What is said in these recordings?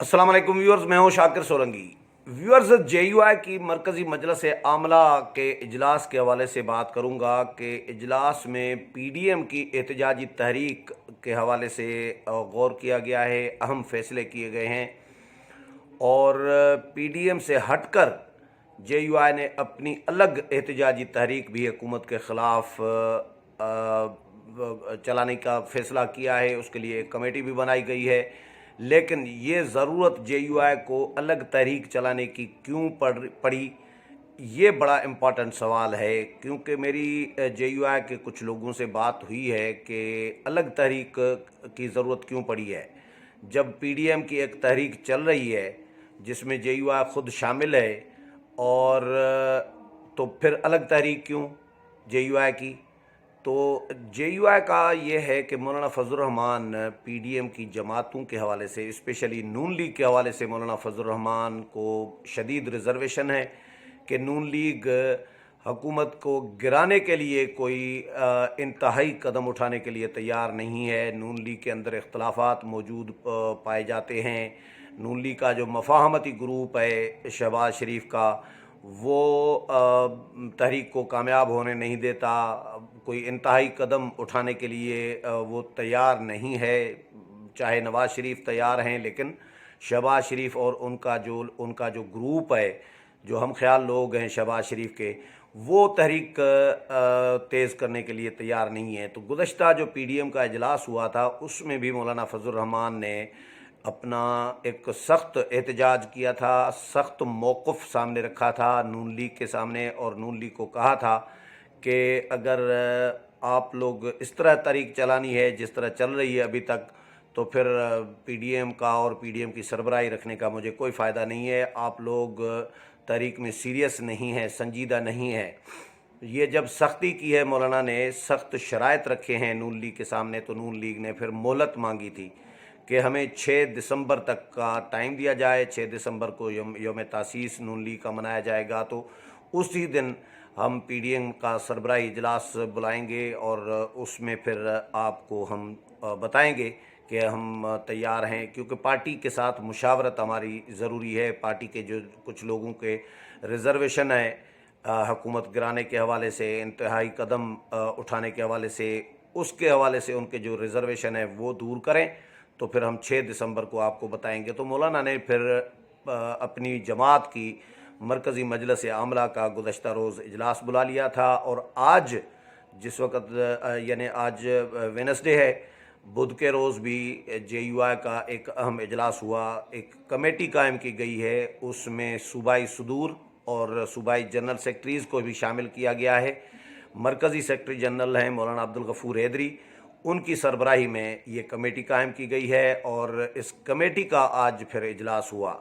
السلام علیکم ویورز، میں ہوں شاکر سولنگی۔ ویورز، جے یو آئی کی مرکزی مجلس عاملہ کے اجلاس کے حوالے سے بات کروں گا کہ اجلاس میں پی ڈی ایم کی احتجاجی تحریک کے حوالے سے غور کیا گیا ہے، اہم فیصلے کیے گئے ہیں اور پی ڈی ایم سے ہٹ کر جے یو آئی نے اپنی الگ احتجاجی تحریک بھی حکومت کے خلاف چلانے کا فیصلہ کیا ہے۔ اس کے لیے ایک کمیٹی بھی بنائی گئی ہے، لیکن یہ ضرورت جے یو آئی کو الگ تحریک چلانے کی کیوں پڑی، یہ بڑا امپورٹنٹ سوال ہے، کیونکہ میری جے یو آئی کے کچھ لوگوں سے بات ہوئی ہے کہ الگ تحریک کی ضرورت کیوں پڑی ہے جب پی ڈی ایم کی ایک تحریک چل رہی ہے جس میں جے یو آئی خود شامل ہے، اور تو پھر الگ تحریک کیوں جے یو آئی کی؟ تو جے یو آئی کا یہ ہے کہ مولانا فضل الرحمان پی ڈی ایم کی جماعتوں کے حوالے سے، اسپیشلی نون لیگ کے حوالے سے مولانا فضل الرحمان کو شدید ریزرویشن ہے کہ نون لیگ حکومت کو گرانے کے لیے کوئی انتہائی قدم اٹھانے کے لیے تیار نہیں ہے۔ نون لیگ کے اندر اختلافات موجود پائے جاتے ہیں۔ نون لیگ کا جو مفاہمتی گروپ ہے شہباز شریف کا، وہ تحریک کو کامیاب ہونے نہیں دیتا، کوئی انتہائی قدم اٹھانے کے لیے وہ تیار نہیں ہے۔ چاہے نواز شریف تیار ہیں، لیکن شہباز شریف اور ان کا جو گروپ ہے، جو ہم خیال لوگ ہیں شہباز شریف کے، وہ تحریک تیز کرنے کے لیے تیار نہیں ہے۔ تو گزشتہ جو پی ڈی ایم کا اجلاس ہوا تھا، اس میں بھی مولانا فضل الرحمان نے اپنا ایک سخت احتجاج کیا تھا، سخت موقف سامنے رکھا تھا نون لیگ کے سامنے، اور نون لیگ کو کہا تھا کہ اگر آپ لوگ اس طرح تحریک چلانی ہے جس طرح چل رہی ہے ابھی تک، تو پھر پی ڈی ایم کا اور پی ڈی ایم کی سربراہی رکھنے کا مجھے کوئی فائدہ نہیں ہے۔ آپ لوگ تحریک میں سیریس نہیں ہیں، سنجیدہ نہیں ہیں۔ یہ جب سختی کی ہے، مولانا نے سخت شرائط رکھے ہیں نون لیگ کے سامنے، تو نون لیگ نے پھر مہلت مانگی تھی کہ ہمیں 6 دسمبر تک کا ٹائم دیا جائے۔ 6 دسمبر کو یوم تاسیس نون لیگ کا منایا جائے گا، تو اسی دن ہم پی ڈی ایم کا سربراہی اجلاس بلائیں گے اور اس میں پھر آپ کو ہم بتائیں گے کہ ہم تیار ہیں، کیونکہ پارٹی کے ساتھ مشاورت ہماری ضروری ہے۔ پارٹی کے جو کچھ لوگوں کے ریزرویشن ہے حکومت گرانے کے حوالے سے، انتہائی قدم اٹھانے کے حوالے سے، اس کے حوالے سے ان کے جو ریزرویشن ہے وہ دور کریں، تو پھر ہم 6 دسمبر کو آپ کو بتائیں گے۔ تو مولانا نے پھر اپنی جماعت کی مرکزی مجلس عاملہ کا گزشتہ روز اجلاس بلا لیا تھا، اور آج جس وقت یعنی آج وینسڈے ہے، بدھ کے روز بھی جے یو آئی کا ایک اہم اجلاس ہوا۔ ایک کمیٹی قائم کی گئی ہے، اس میں صوبائی صدور اور صوبائی جنرل سیکرٹریز کو بھی شامل کیا گیا ہے۔ مرکزی سیکرٹری جنرل ہیں مولانا عبدالغفور حیدری، ان کی سربراہی میں یہ کمیٹی قائم کی گئی ہے، اور اس کمیٹی کا آج پھر اجلاس ہوا۔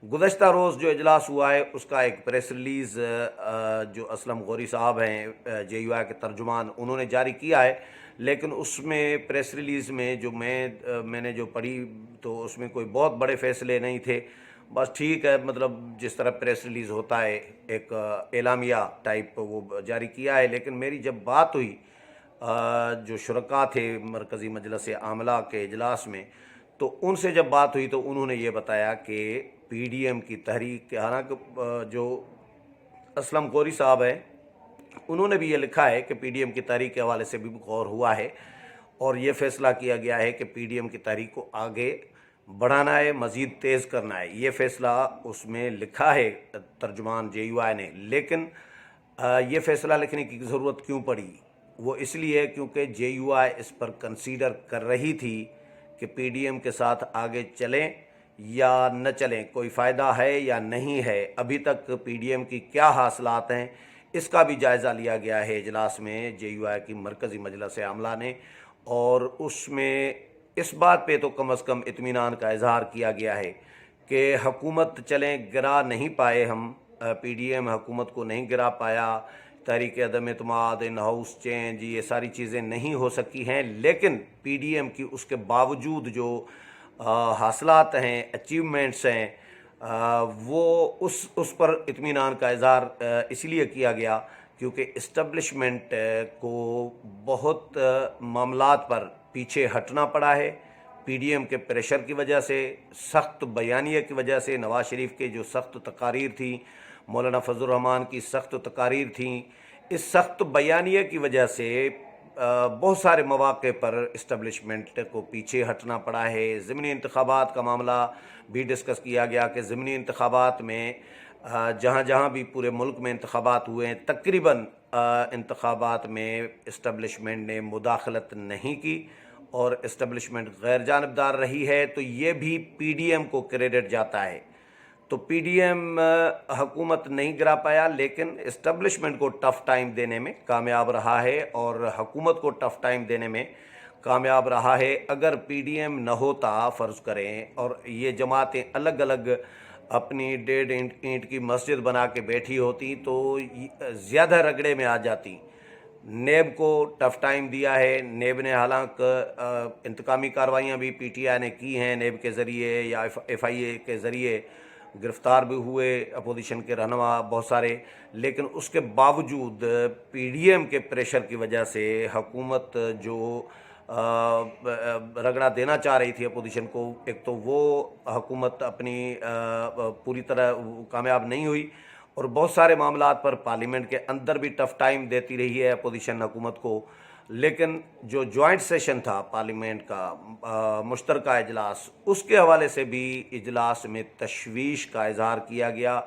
گزشتہ روز جو اجلاس ہوا ہے اس کا ایک پریس ریلیز جو اسلم غوری صاحب ہیں جے یو آئی کے ترجمان، انہوں نے جاری کیا ہے، لیکن اس میں پریس ریلیز میں جو میں نے جو پڑھی، تو اس میں کوئی بہت بڑے فیصلے نہیں تھے۔ بس ٹھیک ہے، مطلب جس طرح پریس ریلیز ہوتا ہے ایک اعلامیہ ٹائپ وہ جاری کیا ہے، لیکن میری جب بات ہوئی جو شرکاء تھے مرکزی مجلس عاملہ کے اجلاس میں، تو ان سے جب بات ہوئی تو انہوں نے یہ بتایا کہ پی ڈی ایم کی تحریک، حالانکہ جو اسلم غوری صاحب ہیں انہوں نے بھی یہ لکھا ہے کہ پی ڈی ایم کی تحریک کے حوالے سے بھی غور ہوا ہے، اور یہ فیصلہ کیا گیا ہے کہ پی ڈی ایم کی تحریک کو آگے بڑھانا ہے، مزید تیز کرنا ہے۔ یہ فیصلہ اس میں لکھا ہے ترجمان جے یو آئی نے، لیکن یہ فیصلہ لکھنے کی ضرورت کیوں پڑی؟ وہ اس لیے کیونکہ جے you I us per consider کر رہی تھی کہ پی ڈی ایم کے ساتھ آگے چلیں یا نہ چلیں، کوئی فائدہ ہے یا نہیں ہے، ابھی تک پی ڈی ایم کی کیا حاصلات ہیں، اس کا بھی جائزہ لیا گیا ہے اجلاس میں جے یو آئی کی مرکزی مجلس عاملہ نے، اور اس میں اس بات پہ تو کم از کم اطمینان کا اظہار کیا گیا ہے کہ حکومت چلیں گرا نہیں پائے، ہم پی ڈی ایم حکومت کو نہیں گرا پایا، تحریک عدم اعتماد، ان ہاؤس چینج، یہ ساری چیزیں نہیں ہو سکی ہیں، لیکن پی ڈی ایم کی اس کے باوجود جو حاصلات ہیں، اچیومنٹس ہیں، وہ اس پر اطمینان کا اظہار اس لیے کیا گیا کیونکہ اسٹیبلشمنٹ کو بہت معاملات پر پیچھے ہٹنا پڑا ہے، پی ڈی ایم کے پریشر کی وجہ سے، سخت بیانیے کی وجہ سے، نواز شریف کے جو سخت تقاریر تھیں، مولانا فضل الرحمان کی سخت تقاریر تھیں، اس سخت بیانیے کی وجہ سے بہت سارے مواقع پر اسٹیبلشمنٹ کو پیچھے ہٹنا پڑا ہے۔ ضمنی انتخابات کا معاملہ بھی ڈسکس کیا گیا کہ ضمنی انتخابات میں جہاں جہاں بھی پورے ملک میں انتخابات ہوئے ہیں، تقریباً انتخابات میں اسٹیبلشمنٹ نے مداخلت نہیں کی اور اسٹیبلشمنٹ غیر جانبدار رہی ہے، تو یہ بھی پی ڈی ایم کو کریڈٹ جاتا ہے۔ تو پی ڈی ایم حکومت نہیں گرا پایا، لیکن اسٹیبلشمنٹ کو ٹف ٹائم دینے میں کامیاب رہا ہے اور حکومت کو ٹف ٹائم دینے میں کامیاب رہا ہے۔ اگر پی ڈی ایم نہ ہوتا، فرض کریں، اور یہ جماعتیں الگ الگ اپنی 1.5 اینٹ کی مسجد بنا کے بیٹھی ہوتی تو زیادہ رگڑے میں آ جاتی۔ نیب کو ٹف ٹائم دیا ہے، نیب نے حالانکہ انتقامی کارروائیاں بھی پی ٹی آئی نے کی ہیں، نیب کے ذریعے یا ایف آئی اے کے ذریعے گرفتار بھی ہوئے اپوزیشن کے رہنما بہت سارے، لیکن اس کے باوجود پی ڈی ایم کے پریشر کی وجہ سے حکومت جو رگڑا دینا چاہ رہی تھی اپوزیشن کو، ایک تو وہ حکومت اپنی پوری طرح کامیاب نہیں ہوئی، اور بہت سارے معاملات پر پارلیمنٹ کے اندر بھی ٹف ٹائم دیتی رہی ہے اپوزیشن حکومت کو۔ لیکن جو جوائنٹ سیشن تھا پارلیمنٹ کا مشترکہ اجلاس، اس کے حوالے سے بھی اجلاس میں تشویش کا اظہار کیا گیا۔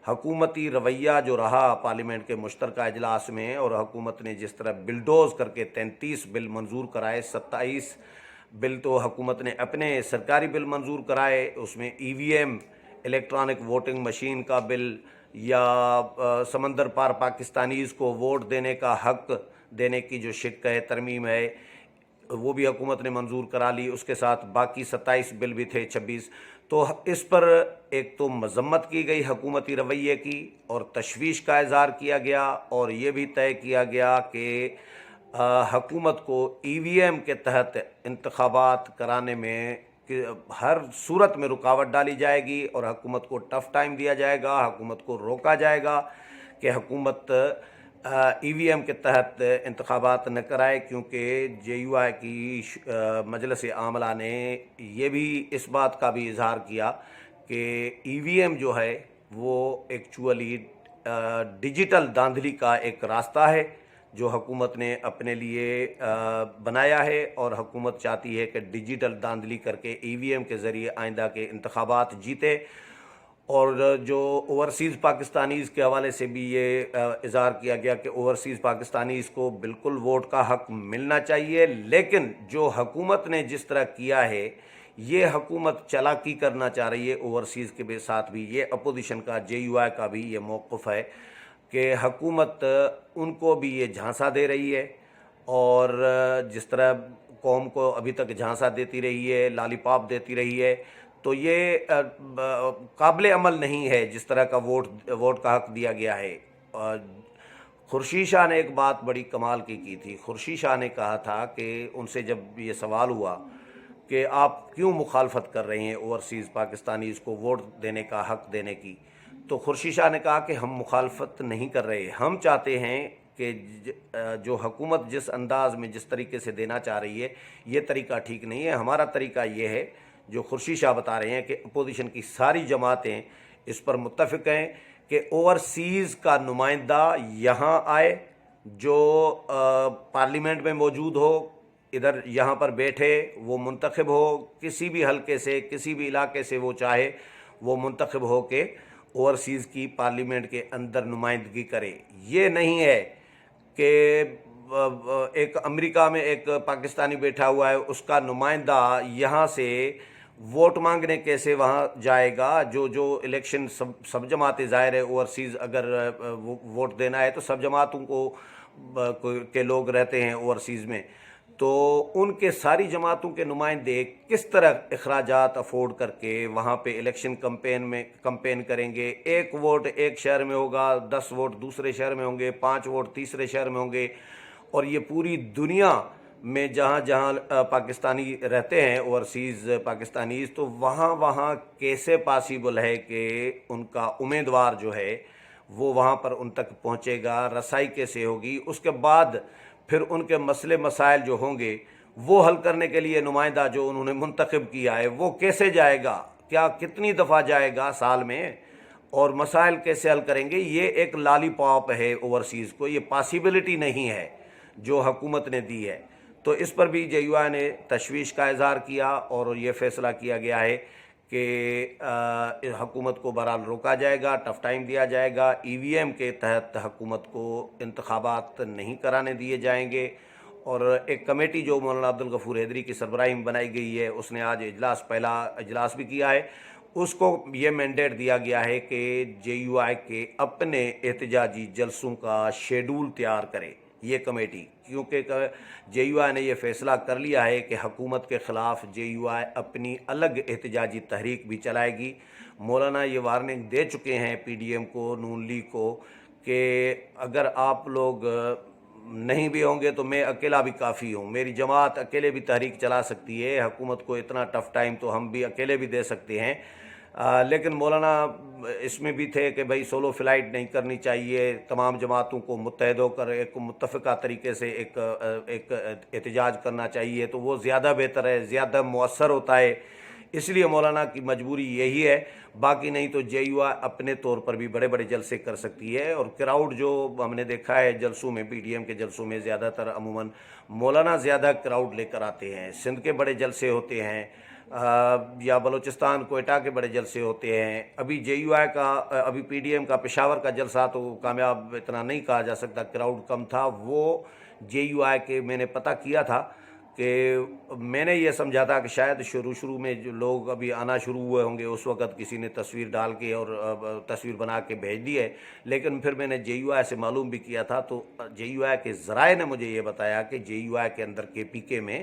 حکومتی رویہ جو رہا پارلیمنٹ کے مشترکہ اجلاس میں، اور حکومت نے جس طرح بلڈوز کر کے 33 بل منظور کرائے، 27 بل تو حکومت نے اپنے سرکاری بل منظور کرائے، اس میں ای وی ایم الیکٹرانک ووٹنگ مشین کا بل، یا سمندر پار پاکستانیز کو ووٹ دینے کا حق دینے کی جو شق ہے، ترمیم ہے، وہ بھی حکومت نے منظور کرا لی۔ اس کے ساتھ باقی 27 بل بھی تھے، 26۔ تو اس پر ایک تو مذمت کی گئی حکومتی رویے کی، اور تشویش کا اظہار کیا گیا، اور یہ بھی طے کیا گیا کہ حکومت کو ای وی ایم کے تحت انتخابات کرانے میں ہر صورت میں رکاوٹ ڈالی جائے گی، اور حکومت کو ٹف ٹائم دیا جائے گا، حکومت کو روکا جائے گا کہ حکومت ای وی ایم کے تحت انتخابات نہ کرائے، کیونکہ جے یو آئی کی مجلس عاملہ نے یہ بھی اس بات کا بھی اظہار کیا کہ ای وی ایم جو ہے وہ ایکچولی ڈیجیٹل دھاندلی کا ایک راستہ ہے جو حکومت نے اپنے لیے بنایا ہے، اور حکومت چاہتی ہے کہ ڈیجیٹل دھاندلی کر کے ای وی ایم کے ذریعے آئندہ کے انتخابات جیتے۔ اور جو اوورسیز پاکستانیز کے حوالے سے بھی یہ اظہار کیا گیا کہ اوورسیز پاکستانیز کو بالکل ووٹ کا حق ملنا چاہیے، لیکن جو حکومت نے جس طرح کیا ہے، یہ حکومت چلاکی کرنا چاہ رہی ہے اوورسیز کے ساتھ بھی۔ یہ اپوزیشن کا، جے یو آئی کا بھی یہ موقف ہے کہ حکومت ان کو بھی یہ جھانسا دے رہی ہے، اور جس طرح قوم کو ابھی تک جھانسا دیتی رہی ہے، لالی پاپ دیتی رہی ہے، تو یہ قابل عمل نہیں ہے جس طرح کا ووٹ کا حق دیا گیا ہے۔ خورشید شاہ نے ایک بات بڑی کمال کی تھی۔ خورشید شاہ نے کہا تھا کہ ان سے جب یہ سوال ہوا کہ آپ کیوں مخالفت کر رہے ہیں اوورسیز پاکستانیز کو ووٹ دینے کا حق دینے کی، تو خورشید شاہ نے کہا کہ ہم مخالفت نہیں کر رہے، ہم چاہتے ہیں کہ جو حکومت جس انداز میں جس طریقے سے دینا چاہ رہی ہے، یہ طریقہ ٹھیک نہیں ہے۔ ہمارا طریقہ یہ ہے جو خورشید شاہ بتا رہے ہیں کہ اپوزیشن کی ساری جماعتیں اس پر متفق ہیں کہ اوورسیز کا نمائندہ یہاں آئے، جو پارلیمنٹ میں موجود ہو، ادھر یہاں پر بیٹھے، وہ منتخب ہو، کسی بھی حلقے سے، کسی بھی علاقے سے وہ چاہے، وہ منتخب ہو کے اوورسیز کی پارلیمنٹ کے اندر نمائندگی کرے۔ یہ نہیں ہے کہ ایک امریکہ میں ایک پاکستانی بیٹھا ہوا ہے، اس کا نمائندہ یہاں سے ووٹ مانگنے کیسے وہاں جائے گا۔ جو الیکشن سب جماعتیں، ظاہر ہے اوورسیز اگر ووٹ دینا ہے تو سب جماعتوں کے لوگ رہتے ہیں اوورسیز میں، تو ان کے ساری جماعتوں کے نمائندے کس طرح اخراجات افورڈ کر کے وہاں پہ الیکشن کمپین کریں گے۔ ایک ووٹ ایک شہر میں ہوگا، 10 ووٹ دوسرے شہر میں ہوں گے، 5 ووٹ تیسرے شہر میں ہوں گے، اور یہ پوری دنیا میں جہاں جہاں پاکستانی رہتے ہیں اوورسیز پاکستانیز، تو وہاں کیسے پاسیبل ہے کہ ان کا امیدوار جو ہے وہ وہاں پر ان تک پہنچے گا، رسائی کیسے ہوگی۔ اس کے بعد پھر ان کے مسئلے مسائل جو ہوں گے وہ حل کرنے کے لیے نمائندہ جو انہوں نے منتخب کیا ہے وہ کیسے جائے گا، کیا کتنی دفعہ جائے گا سال میں، اور مسائل کیسے حل کریں گے، یہ ایک لالی پاپ ہے اوورسیز کو، یہ پاسیبلٹی نہیں ہے جو حکومت نے دی ہے۔ تو اس پر بھی جے یو آئی نے تشویش کا اظہار کیا اور یہ فیصلہ کیا گیا ہے کہ حکومت کو بہرحال روکا جائے گا، ٹف ٹائم دیا جائے گا، ای وی ایم کے تحت حکومت کو انتخابات نہیں کرانے دیے جائیں گے۔ اور ایک کمیٹی جو مولانا عبدالغفور حیدری کی سربراہی میں بنائی گئی ہے، اس نے آج پہلا اجلاس بھی کیا ہے، اس کو یہ مینڈیٹ دیا گیا ہے کہ جے یو آئی کے اپنے احتجاجی جلسوں کا شیڈول تیار کرے یہ کمیٹی، کیونکہ جے یو آئی نے یہ فیصلہ کر لیا ہے کہ حکومت کے خلاف جے یو آئی اپنی الگ احتجاجی تحریک بھی چلائے گی۔ مولانا یہ وارننگ دے چکے ہیں پی ڈی ایم کو، نون لیگ کو، کہ اگر آپ لوگ نہیں بھی ہوں گے تو میں اکیلا بھی کافی ہوں، میری جماعت اکیلے بھی تحریک چلا سکتی ہے، حکومت کو اتنا ٹف ٹائم تو ہم بھی اکیلے بھی دے سکتے ہیں۔ لیکن مولانا اس میں بھی تھے کہ بھائی سولو فلائٹ نہیں کرنی چاہیے، تمام جماعتوں کو متحد ہو کر ایک متفقہ طریقے سے ایک احتجاج کرنا چاہیے، تو وہ زیادہ بہتر ہے، زیادہ مؤثر ہوتا ہے، اس لیے مولانا کی مجبوری یہی ہے۔ باقی نہیں تو جے یو آئی اپنے طور پر بھی بڑے بڑے جلسے کر سکتی ہے، اور کراؤڈ جو ہم نے دیکھا ہے جلسوں میں، پی ڈی ایم کے جلسوں میں زیادہ تر عموماً مولانا زیادہ کراؤڈ لے کر آتے ہیں، سندھ کے بڑے جلسے ہوتے ہیں، یا بلوچستان کوئٹہ کے بڑے جلسے ہوتے ہیں۔ ابھی جے یو آئی کا، ابھی پی ڈی ایم کا پشاور کا جلسہ تو کامیاب اتنا نہیں کہا جا سکتا، کراؤڈ کم تھا۔ وہ جے یو آئی کے میں نے پتہ کیا تھا کہ میں نے یہ سمجھا تھا کہ شاید شروع میں جو لوگ ابھی آنا شروع ہوئے ہوں گے اس وقت کسی نے تصویر ڈال کے اور تصویر بنا کے بھیج دی ہے، لیکن پھر میں نے جے یو آئی سے معلوم بھی کیا تھا، تو جے یو آئی کے ذرائع نے مجھے یہ بتایا کہ جے یو آئی کے اندر کے پی کے میں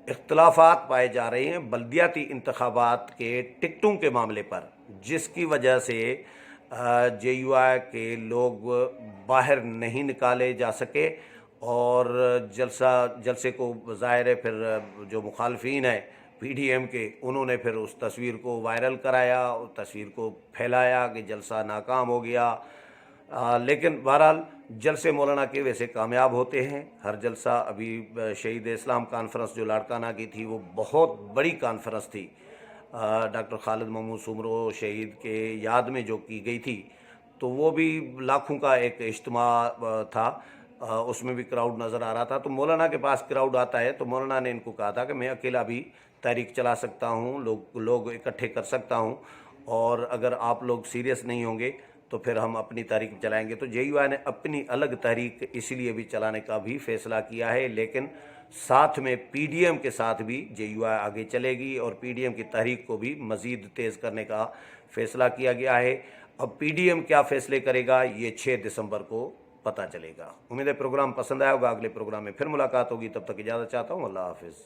اختلافات پائے جا رہے ہیں بلدیاتی انتخابات کے ٹکٹوں کے معاملے پر، جس کی وجہ سے جے یو آئی کے لوگ باہر نہیں نکالے جا سکے، اور جلسے کو ظاہر ہے پھر جو مخالفین ہیں پی ڈی ایم کے، انہوں نے پھر اس تصویر کو وائرل کرایا، اور تصویر کو پھیلایا کہ جلسہ ناکام ہو گیا۔ لیکن بہرحال جلسے مولانا کے ویسے کامیاب ہوتے ہیں، ہر جلسہ۔ ابھی شہید اسلام کانفرنس جو لاڑکانہ کی تھی وہ بہت بڑی کانفرنس تھی، ڈاکٹر خالد محمود سومرو شہید کے یاد میں جو کی گئی تھی، تو وہ بھی لاکھوں کا ایک اجتماع تھا، اس میں بھی کراؤڈ نظر آ رہا تھا۔ تو مولانا کے پاس کراؤڈ آتا ہے تو مولانا نے ان کو کہا تھا کہ میں اکیلا بھی تحریک چلا سکتا ہوں، لوگ اکٹھے کر سکتا ہوں، اور اگر آپ لوگ سیریس نہیں ہوں گے تو پھر ہم اپنی تحریک چلائیں گے۔ تو جے یو آئی نے اپنی الگ تحریک اسی لیے بھی چلانے کا بھی فیصلہ کیا ہے، لیکن ساتھ میں پی ڈی ایم کے ساتھ بھی جے یو آئی آگے چلے گی، اور پی ڈی ایم کی تحریک کو بھی مزید تیز کرنے کا فیصلہ کیا گیا ہے۔ اب پی ڈی ایم کیا فیصلے کرے گا یہ 6 دسمبر کو پتہ چلے گا۔ امید ہے پروگرام پسند آیا ہوگا، اگلے پروگرام میں پھر ملاقات ہوگی، تب تک اجازت چاہتا ہوں، اللہ حافظ۔